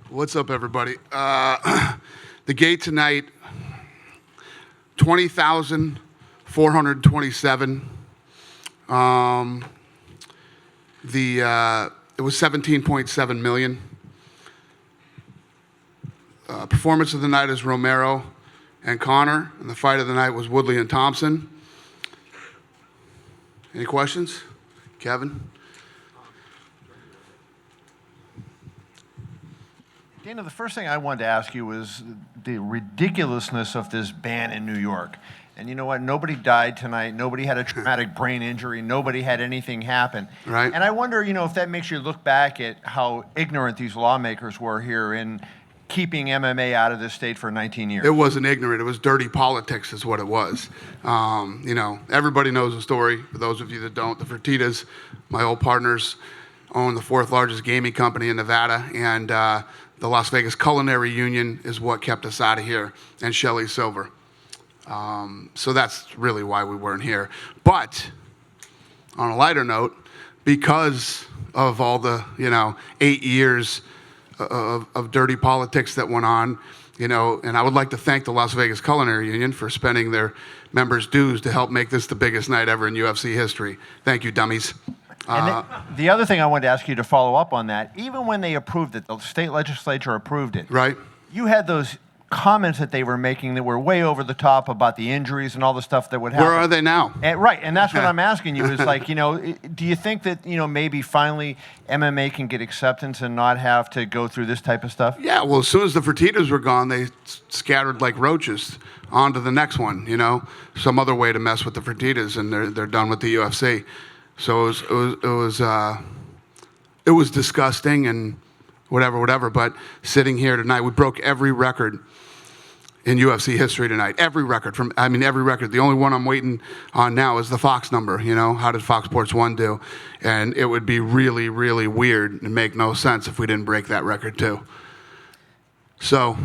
What's up, everybody? The gate tonight, 20,427. It was 17.7 million. Performance of the night is Romero and Connor, and the fight of the night was Woodley and Thompson. Any questions? Kevin? Dana, the first thing I wanted to ask you was the ridiculousness of this ban in New York. And you know what? Nobody died tonight. Nobody had a traumatic brain injury. Nobody had anything happen. Right. And I wonder, if that makes you look back at how ignorant these lawmakers were here in keeping MMA out of this state for 19 years. It wasn't ignorant. It was dirty politics is what it was. Everybody knows the story. For those of you that don't, the Fertittas, my old partners, own the fourth largest gaming company in Nevada, and the Las Vegas Culinary Union is what kept us out of here, and Shelley Silver. So that's really why we weren't here. But on a lighter note, because of all the 8 years of dirty politics that went on, and I would like to thank the Las Vegas Culinary Union for spending their members' dues to help make this the biggest night ever in UFC history. Thank you, dummies. And the other thing I wanted to ask you to follow up on that, even when they approved it, the state legislature approved it. Right. You had those comments that they were making that were way over the top about the injuries and all the stuff that would happen. Where are they now? Right, and that's what I'm asking you is like, do you think that, maybe finally MMA can get acceptance and not have to go through this type of stuff? Yeah, well, as soon as the Fertittas were gone, they scattered like roaches on to the next one, some other way to mess with the Fertittas, and they're done with the UFC. So it was disgusting and whatever, but sitting here tonight, we broke every record in UFC history tonight. Every record. Every record. The only one I'm waiting on now is the Fox number. How did Fox Sports 1 do? And it would be really, really weird and make no sense if we didn't break that record too. So,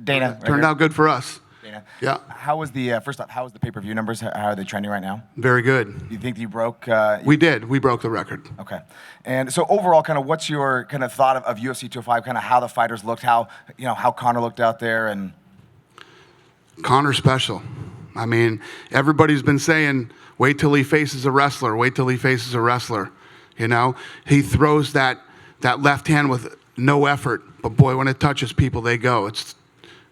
Dana, turned out good for us. Dana, yeah. How was the first off? How was the pay-per-view numbers? How are they trending right now? Very good. You think you broke? We did. We broke the record. Okay. And so overall, kind of, what's your kind of thought of UFC 205? Kind of how the fighters looked, how Conor looked out there, and Conor's special. Everybody's been saying, wait till he faces a wrestler. Wait till he faces a wrestler. He throws that left hand with no effort, but boy, when it touches people, they go. It's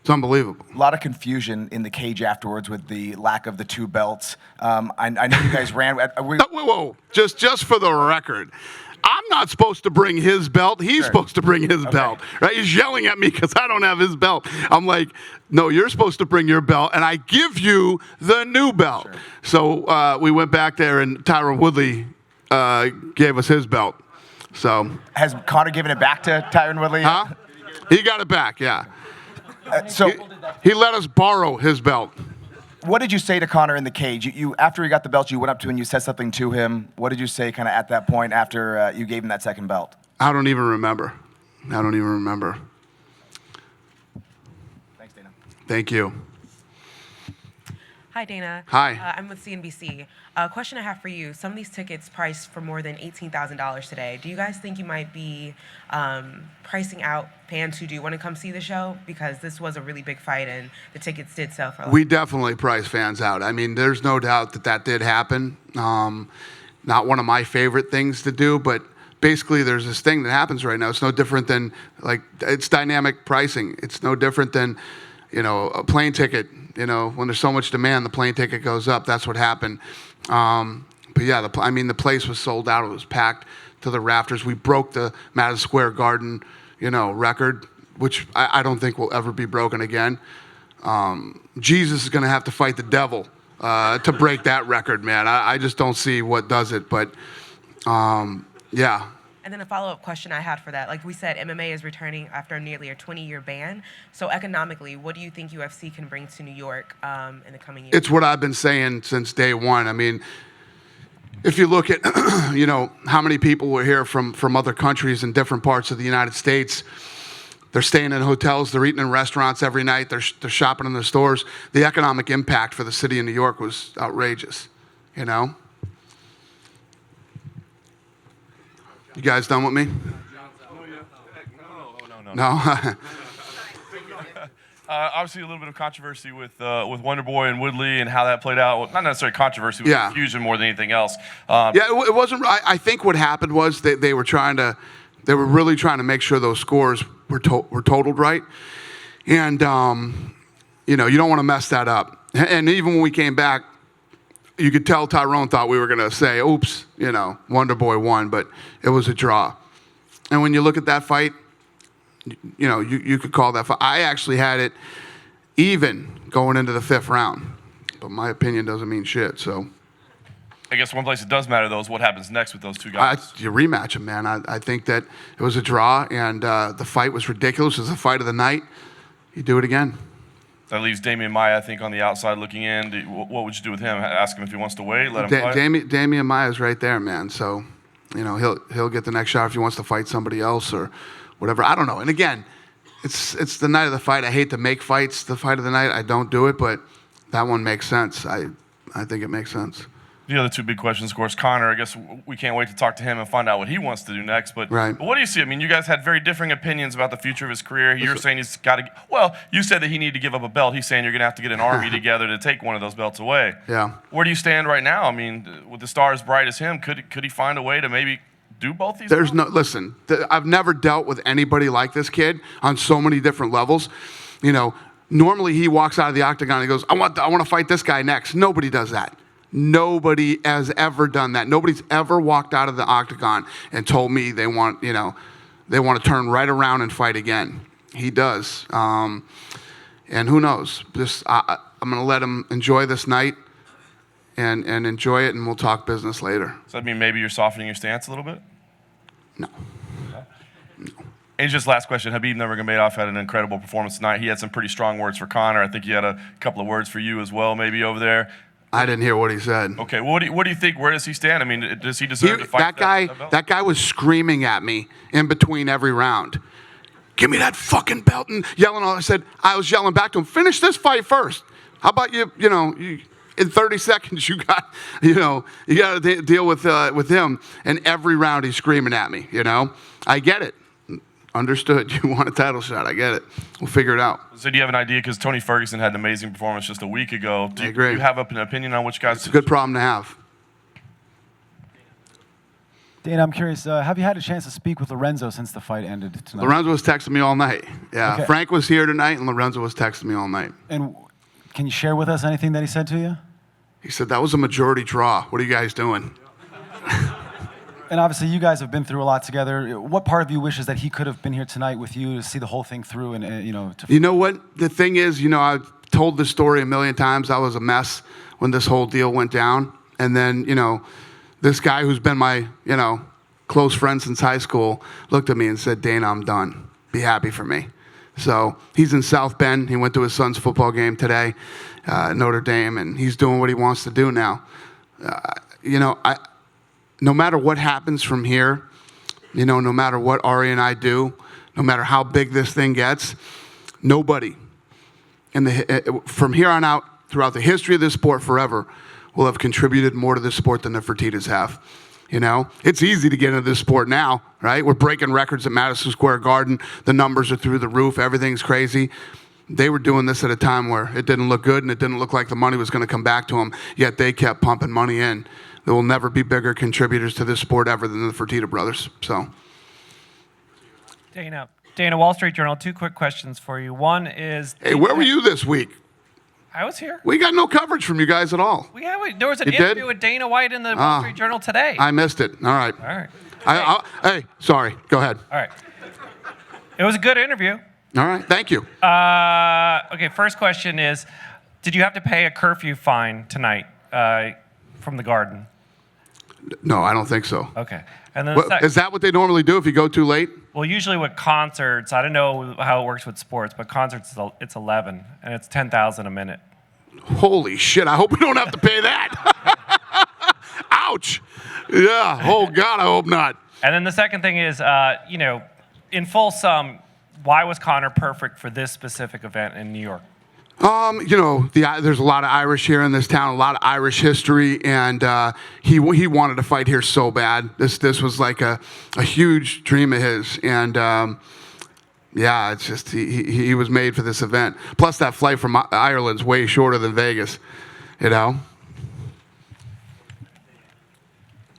unbelievable. A lot of confusion in the cage afterwards with the lack of the two belts. I know you guys ran. Whoa. Just for the record, I'm not supposed to bring his belt. He's supposed to bring his belt. Right? He's yelling at me because I don't have his belt. I'm like, no, you're supposed to bring your belt, and I give you the new belt. Sure. So we went back there, and Tyron Woodley gave us his belt. So has Conor given it back to Tyron Woodley? Huh? He got it back, yeah. So he let us borrow his belt. What did you say to Conor in the cage? You after he got the belt, you went up to him and you said something to him. What did you say kind of at that point after you gave him that second belt? I don't even remember. Thanks, Dana. Thank you. Hi, Dana. Hi. I'm with CNBC. A question I have for you. Some of these tickets priced for more than $18,000 today. Do you guys think you might be pricing out fans who do want to come see the show? Because this was a really big fight and the tickets did sell for a lot. We definitely price fans out. There's no doubt that did happen. Not one of my favorite things to do, but basically there's this thing that happens right now. It's no different than, it's dynamic pricing. It's no different than, a plane ticket. When there's so much demand, the plane ticket goes up. That's what happened. But yeah, the place was sold out. It was packed to the rafters. We broke the Madison Square Garden, record, which I don't think will ever be broken again. Jesus is going to have to fight the devil to break that record, man. I just don't see what does it. But yeah. And then a follow-up question I had for that. Like we said, MMA is returning after nearly a 20-year ban. So economically, what do you think UFC can bring to New York in the coming years? It's what I've been saying since day one. If you look at, how many people were here from other countries in different parts of the United States, they're staying in hotels, they're eating in restaurants every night, they're shopping in the stores. The economic impact for the city of New York was outrageous, You guys done with me? No. Obviously, a little bit of controversy with Wonder Boy and Woodley and how that played out. Well, not necessarily controversy, but confusion more than anything else. It wasn't. I think what happened was they were really trying to make sure those scores were totaled right, and you don't want to mess that up. And even when we came back, you could tell Tyrone thought we were going to say, "Oops," Wonder Boy won, but it was a draw. And when you look at that fight, you could call that fight. I actually had it even going into the 5th round, but my opinion doesn't mean shit. So, I guess one place it does matter though is what happens next with those two guys. You rematch them, man. I think that it was a draw, and the fight was ridiculous. It was the fight of the night. You do it again. That leaves Damian Maia, I think, on the outside looking in. What would you do with him? Ask him if he wants to wait. Let him fight. Damian Maia's right there, man. So, he'll get the next shot if he wants to fight somebody else or whatever. I don't know. And again, it's the night of the fight. I hate to make fights the fight of the night. I don't do it, but that one makes sense. I think it makes sense. The other two big questions, of course, Conor. I guess we can't wait to talk to him and find out what he wants to do next. But, right. But what do you see? I mean, you guys had very differing opinions about the future of his career. You're saying he's got to. Well, you said that he needed to give up a belt. He's saying you're going to have to get an army together to take one of those belts away. Yeah. Where do you stand right now? I mean, with the star as bright as him, could he find a way to maybe do both these? Listen, I've never dealt with anybody like this kid on so many different levels. Normally he walks out of the octagon and he goes, I want to fight this guy next. Nobody does that. Nobody has ever done that. Nobody's ever walked out of the octagon and told me they want to turn right around and fight again. He does. And who knows? I'm going to let him enjoy this night and enjoy it, and we'll talk business later. Does that mean maybe you're softening your stance a little bit? No. And just last question, Khabib Nurmagomedov had an incredible performance tonight. He had some pretty strong words for Conor. I think he had a couple of words for you as well, maybe over there. I didn't hear what he said. Okay, well, what do you think? Where does he stand? I mean, does he deserve to fight that belt? That guy was screaming at me in between every round. Give me that fucking belt, and yelling. I was yelling back to him, finish this fight first. How about you in 30 seconds you got to deal with him, and every round he's screaming at me. I get it. Understood. You want a title shot. I get it. We'll figure it out. So do you have an idea? Because Tony Ferguson had an amazing performance just a week ago. I agree. Do you have an opinion on which guys? It's a good problem to have. Dana, I'm curious, have you had a chance to speak with Lorenzo since the fight ended tonight? Lorenzo was texting me all night. Yeah, Okay. Frank was here tonight, and Lorenzo was texting me all night. And can you share with us anything that he said to you? He said, that was a majority draw. What are you guys doing? And obviously, you guys have been through a lot together. What part of you wishes that he could have been here tonight with you to see the whole thing through? And You know what? The thing is, I've told this story a million times. I was a mess when this whole deal went down. And then, this guy who's been my, close friend since high school looked at me and said, Dana, I'm done. Be happy for me. So he's in South Bend. He went to his son's football game today, Notre Dame, and he's doing what he wants to do now. No matter what happens from here, no matter what Ari and I do, no matter how big this thing gets, nobody from here on out, throughout the history of this sport forever, will have contributed more to this sport than the Fertittas have. It's easy to get into this sport now, right? We're breaking records at Madison Square Garden. The numbers are through the roof. Everything's crazy. They were doing this at a time where it didn't look good and it didn't look like the money was going to come back to them, yet they kept pumping money in. There will never be bigger contributors to this sport ever than the Fertitta brothers. So, Dana, Wall Street Journal, 2 quick questions for you. One is... Hey, where were you this week? I was here. We got no coverage from you guys at all. There was an interview with Dana White in the Wall Street Journal today. I missed it. All right. All right. Hey, sorry. Go ahead. All right. It was a good interview. All right. Thank you. Okay, first question is, did you have to pay a curfew fine tonight from the Garden? No, I don't think so. Okay. And then is that what they normally do if you go too late? Well, usually with concerts, I don't know how it works with sports, but concerts, it's 11, and it's $10,000 a minute. Holy shit, I hope we don't have to pay that. Ouch. Yeah, oh God, I hope not. And then the second thing is, in full sum, why was Conor perfect for this specific event in New York? There's a lot of Irish here in this town, a lot of Irish history, and he wanted to fight here so bad. This was like a huge dream of his, and Yeah, it's just he was made for this event. Plus, that flight from Ireland's way shorter than Vegas, you know?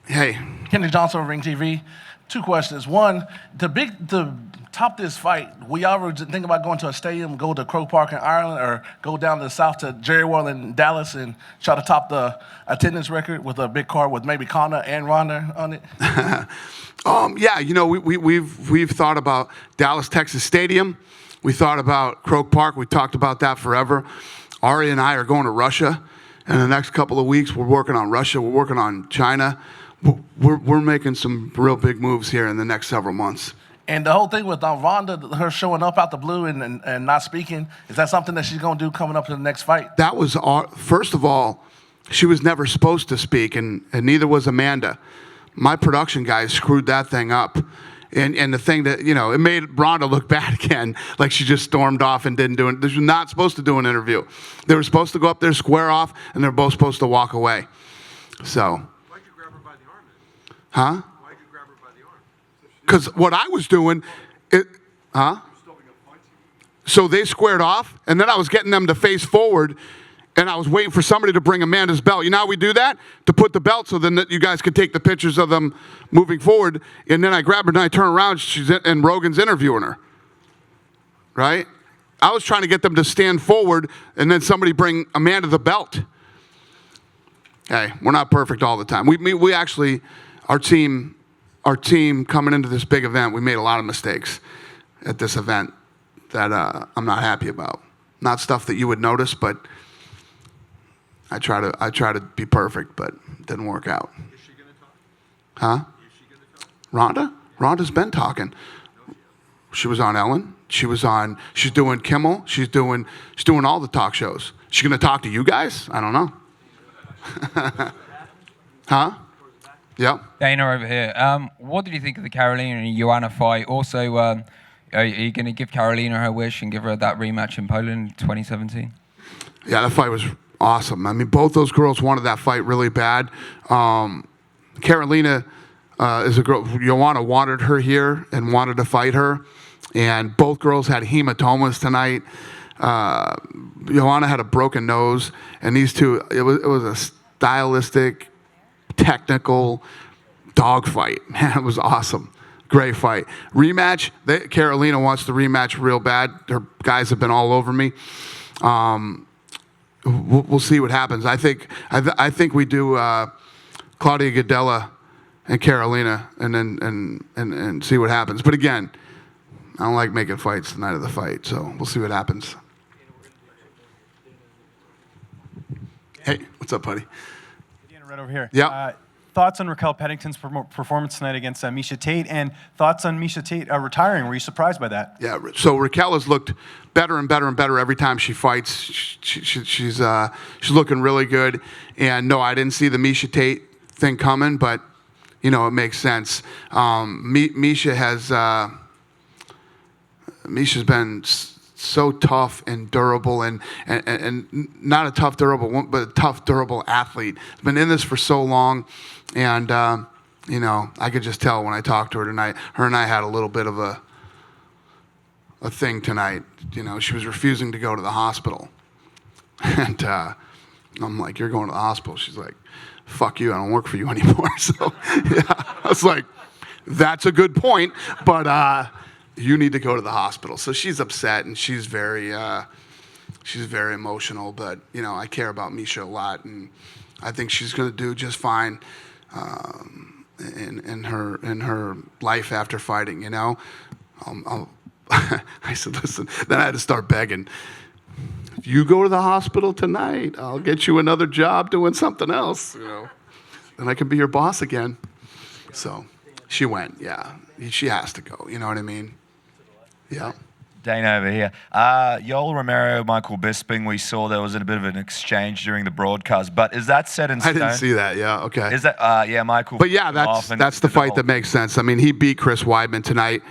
Hey. Kenny Johnson, Ring TV. 2 questions. One, to top this fight, will y'all ever think about going to a stadium, go to Croke Park in Ireland, or go down to the south to Jerry World in Dallas and try to top the attendance record with a big card with maybe Conor and Ronda on it? Yeah, you know, we've thought about Dallas, Texas Stadium. We thought about Croke Park. We talked about that forever. Ari and I are going to Russia in the next couple of weeks. We're working on Russia. We're working on China. We're making some real big moves here in the next several months. And the whole thing with Ronda, her showing up out the blue and not speaking, is that something that she's going to do coming up to the next fight? That was, first of all, she was never supposed to speak, and neither was Amanda. My production guys screwed that thing up. And the thing that, you know, it made Ronda look bad again, like she just stormed off and didn't do it. They were not supposed to do an interview. They were supposed to go up there, square off, and they're both supposed to walk away. So. Why'd you grab her by the arm then? Huh? Why'd you grab her by the arm? Because what I was doing, so they squared off, and then I was getting them to face forward, and I was waiting for somebody to bring Amanda's belt. You know how we do that? To put the belt so then you guys could take the pictures of them moving forward. And then I grab her and I turn around, and Rogan's interviewing her. Right? I was trying to get them to stand forward and then somebody bring Amanda the belt. Hey, we're not perfect all the time. We actually, our team coming into this big event, we made a lot of mistakes at this event that I'm not happy about. Not stuff that you would notice, but I try to be perfect, but it didn't work out. Is she going to talk? Huh? Is she going to talk? Ronda? Ronda's been talking. She was on Ellen. She's doing Kimmel. She's doing all the talk shows. She going to talk to you guys? I don't know. Huh? Yep. Dana over here. What did you think of the Karolina and Joanna fight? Also, are you going to give Karolina her wish and give her that rematch in Poland in 2017? Yeah, that fight was awesome. I mean, both those girls wanted that fight really bad. Karolina is a girl. Joanna wanted her here and wanted to fight her, and both girls had hematomas tonight. Joanna had a broken nose, and these two, it was a stylistic, technical dogfight. Man, it was awesome. Great fight. Rematch. Karolina wants the rematch real bad. Her guys have been all over me. We'll see what happens. I think we do Claudia Gadelha and Karolina, and see what happens. But again, I don't like making fights the night of the fight, so we'll see what happens. Hey, what's up, buddy? Dana, right over here. Yeah. Thoughts on Raquel Pennington's performance tonight against Miesha Tate, and thoughts on Miesha Tate retiring? Were you surprised by that? Yeah. So Raquel has looked better and better and better every time she fights. She's looking really good. And no, I didn't see the Miesha Tate thing coming, but you know it makes sense. Miesha's been so tough and durable, and not a tough, durable one, but a tough, durable athlete. Has been in this for so long, and you know, I could just tell when I talked to her tonight. Her and I had a little bit of a thing tonight. You know, she was refusing to go to the hospital, and I'm like, "You're going to the hospital?" She's like, "Fuck you! I don't work for you anymore." So yeah, I was like, "That's a good point," but. You need to go to the hospital. So she's upset, and she's very emotional. But you know, I care about Miesha a lot, and I think she's going to do just fine in her life after fighting. You know, I said, listen. Then I had to start begging. If you go to the hospital tonight, I'll get you another job doing something else. You know, and I can be your boss again. So she went. Yeah, she has to go. You know what I mean? Yeah. Dana over here. Yoel Romero, Michael Bisping, we saw there was a bit of an exchange during the broadcast, but is that set in stone? I didn't see that, yeah, okay. Is that, yeah, Michael. But yeah, that's the fight that makes sense. I mean, he beat Chris Weidman tonight.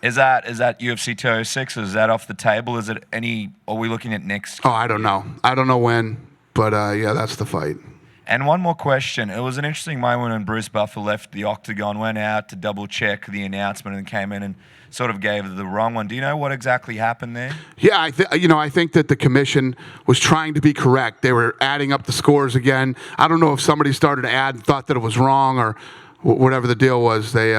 Is that UFC 206? Is that off the table? Is it any, are we looking at next? Oh, I don't know. I don't know when, but yeah, that's the fight. And one more question. It was an interesting moment when Bruce Buffer left the octagon, went out to double check the announcement, and came in and sort of gave the wrong one. Do you know what exactly happened there? Yeah, I think that the commission was trying to be correct. They were adding up the scores again. I don't know if somebody started to add and thought that it was wrong or whatever the deal was. They,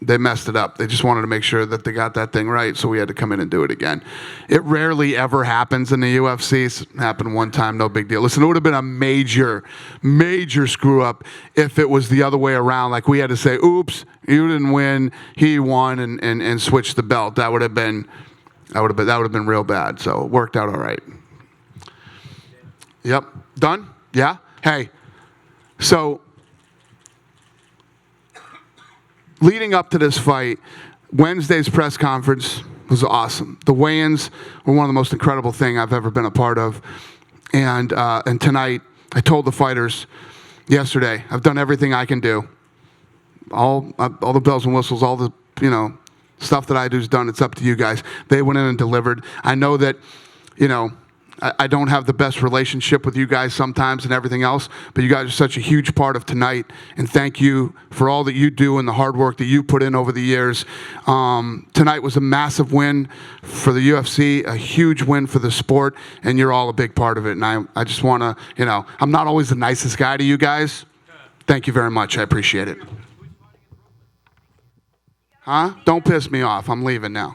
they messed it up. They just wanted to make sure that they got that thing right, so we had to come in and do it again. It rarely ever happens in the UFC. It's happened one time, no big deal. Listen, it would have been a major, major screw up if it was the other way around. Like we had to say, "Oops, you didn't win, he won," and switch the belt. That would have been real bad. So it worked out all right. Yep, done. Yeah. Hey, so. Leading up to this fight, Wednesday's press conference was awesome. The weigh-ins were one of the most incredible things I've ever been a part of. And tonight, I told the fighters yesterday, I've done everything I can do. All the bells and whistles, all the stuff that I do is done. It's up to you guys. They went in and delivered. I know that, I don't have the best relationship with you guys sometimes and everything else, but you guys are such a huge part of tonight, and thank you for all that you do and the hard work that you put in over the years. Tonight was a massive win for the UFC, a huge win for the sport, and you're all a big part of it. And I just want to, I'm not always the nicest guy to you guys. Thank you very much. I appreciate it. Huh? Don't piss me off. I'm leaving now.